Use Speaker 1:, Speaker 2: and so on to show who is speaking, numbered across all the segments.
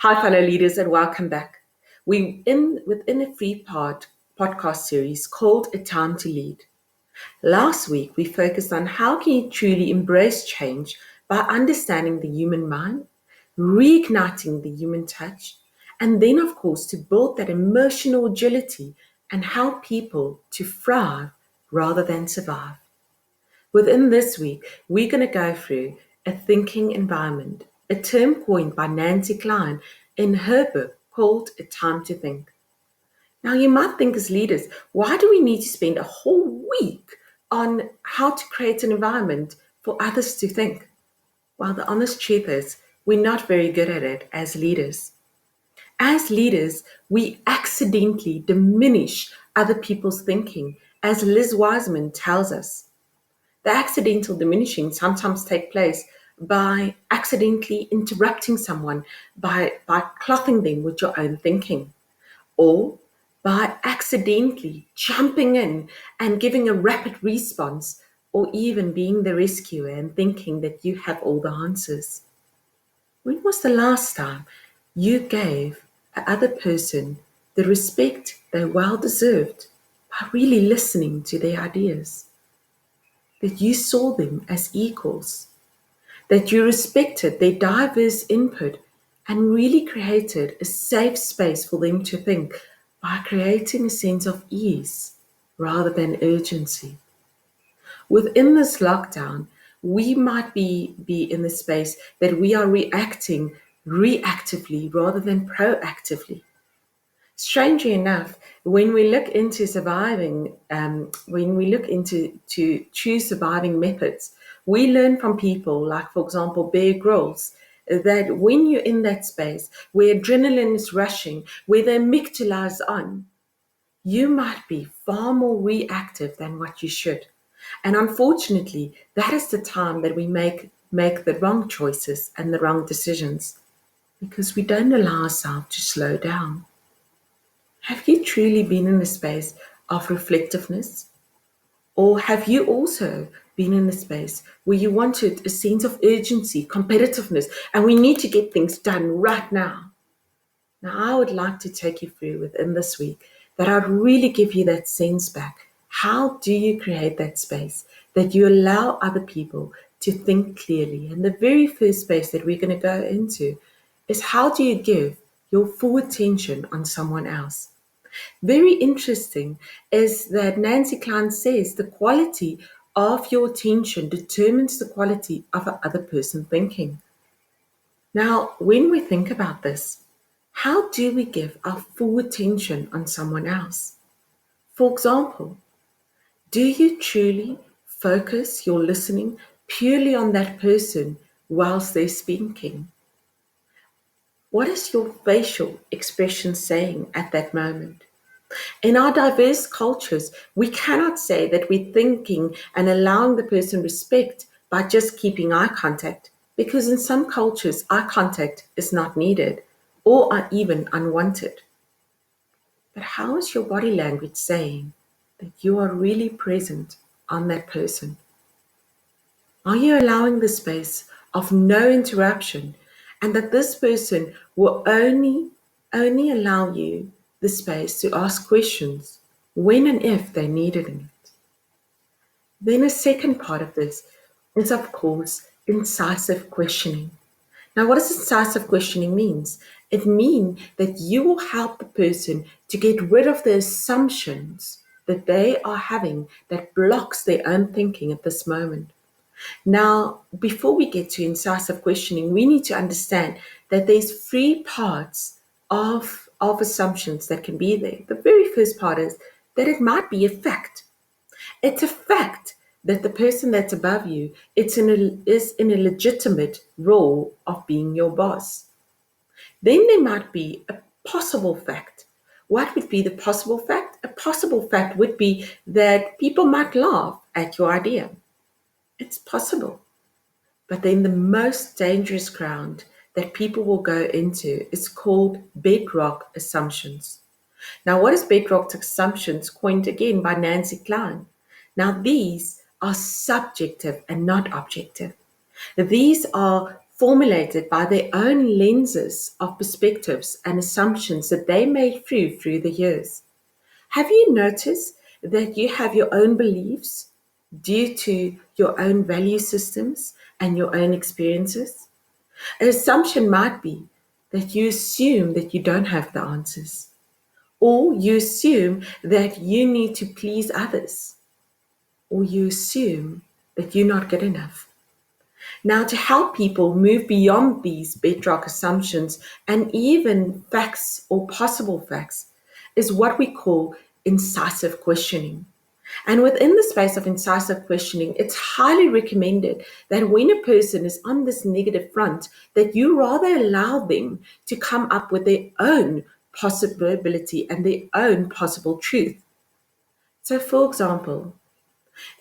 Speaker 1: Hi, fellow leaders, and welcome back. Within a podcast series called A Time to Lead. Last week, we focused on how can you truly embrace change by understanding the human mind, reigniting the human touch, and then, of course, to build that emotional agility and help people to thrive rather than survive. Within this week, we're going to go through a thinking environment, a term coined by Nancy Klein in her book called A Time to Think. Now, you might think as leaders, why do we need to spend a whole week on how to create an environment for others to think? Well, the honest truth is, we're not very good at it as leaders. As leaders, we accidentally diminish other people's thinking, as Liz Wiseman tells us. The accidental diminishing sometimes take place by accidentally interrupting someone, by clothing them with your own thinking, or by accidentally jumping in and giving a rapid response, or even being the rescuer and thinking that you have all the answers. When was the last time you gave a other person the respect they well deserved by really listening to their ideas? That you saw them as equals, that you respected their diverse input and really created a safe space for them to think by creating a sense of ease rather than urgency. Within this lockdown, we might be in the space that we are reacting reactively rather than proactively. Strangely enough, when we look into surviving, when we look into to choose surviving methods, we learn from people like, for example, Bear Grylls, that when you're in that space where adrenaline is rushing, where the amygdala is on, you might be far more reactive than what you should. And unfortunately, that is the time that we make the wrong choices and the wrong decisions because we don't allow ourselves to slow down. Have you truly been in a space of reflectiveness? Or have you also been in a space where you wanted a sense of urgency, competitiveness, and we need to get things done right now? Now, I would like to take you through within this week that I'd really give you that sense back. How do you create that space that you allow other people to think clearly? And the very first space that we're going to go into is how do you give your full attention on someone else? Very interesting is that Nancy Klein says the quality of your attention determines the quality of the other person thinking. Now, when we think about this, how do we give our full attention on someone else? For example, do you truly focus your listening purely on that person whilst they're speaking? What is your facial expression saying at that moment? In our diverse cultures, we cannot say that we're thinking and allowing the person respect by just keeping eye contact, because in some cultures, eye contact is not needed or are even unwanted. But how is your body language saying that you are really present on that person? Are you allowing the space of no interruption and that this person will only allow you the space to ask questions when and if they needed it? Then a second part of this is, of course, incisive questioning. Now, what does incisive questioning means? It means that you will help the person to get rid of the assumptions that they are having that blocks their own thinking at this moment. Now, before we get to incisive questioning, we need to understand that there's three parts of assumptions that can be there. The very first part is that it might be a fact. It's a fact that the person that's above you is in a legitimate role of being your boss. Then there might be a possible fact. What would be the possible fact? A possible fact would be that people might laugh at your idea. It's possible. But then the most dangerous ground that people will go into is called bedrock assumptions. Now, what is bedrock assumptions? Coined again by Nancy Klein. Now, these are subjective and not objective. These are formulated by their own lenses of perspectives and assumptions that they made through the years. Have you noticed that you have your own beliefs due to your own value systems and your own experiences? An assumption might be that you assume that you don't have the answers, or you assume that you need to please others, or you assume that you're not good enough. Now, to help people move beyond these bedrock assumptions and even facts or possible facts is what we call incisive questioning. And within the space of incisive questioning, it's highly recommended that when a person is on this negative front, that you rather allow them to come up with their own possibility and their own possible truth. So, for example,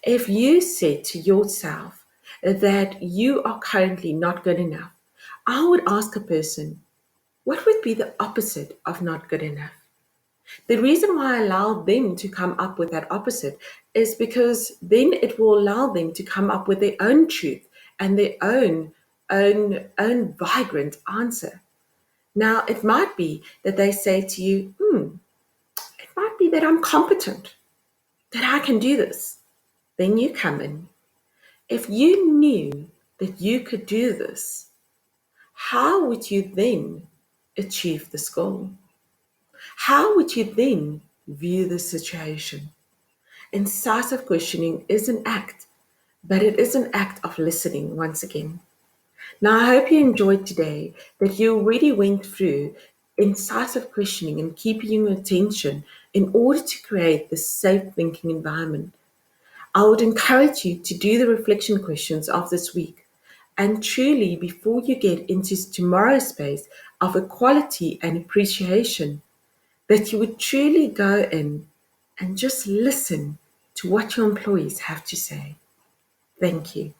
Speaker 1: if you said to yourself that you are currently not good enough, I would ask a person, what would be the opposite of not good enough? The reason why I allow them to come up with that opposite is because then it will allow them to come up with their own truth and their own vibrant answer. Now, it might be that they say to you, it might be that I'm competent, that I can do this. Then you come in. If you knew that you could do this, how would you then achieve this goal? How would you then view the situation? Incisive questioning is an act, but it is an act of listening once again. Now, I hope you enjoyed today, that you already went through incisive questioning and keeping your attention in order to create this safe thinking environment. I would encourage you to do the reflection questions of this week. And truly, before you get into tomorrow's space of equality and appreciation, that you would truly go in and just listen to what your employees have to say. Thank you.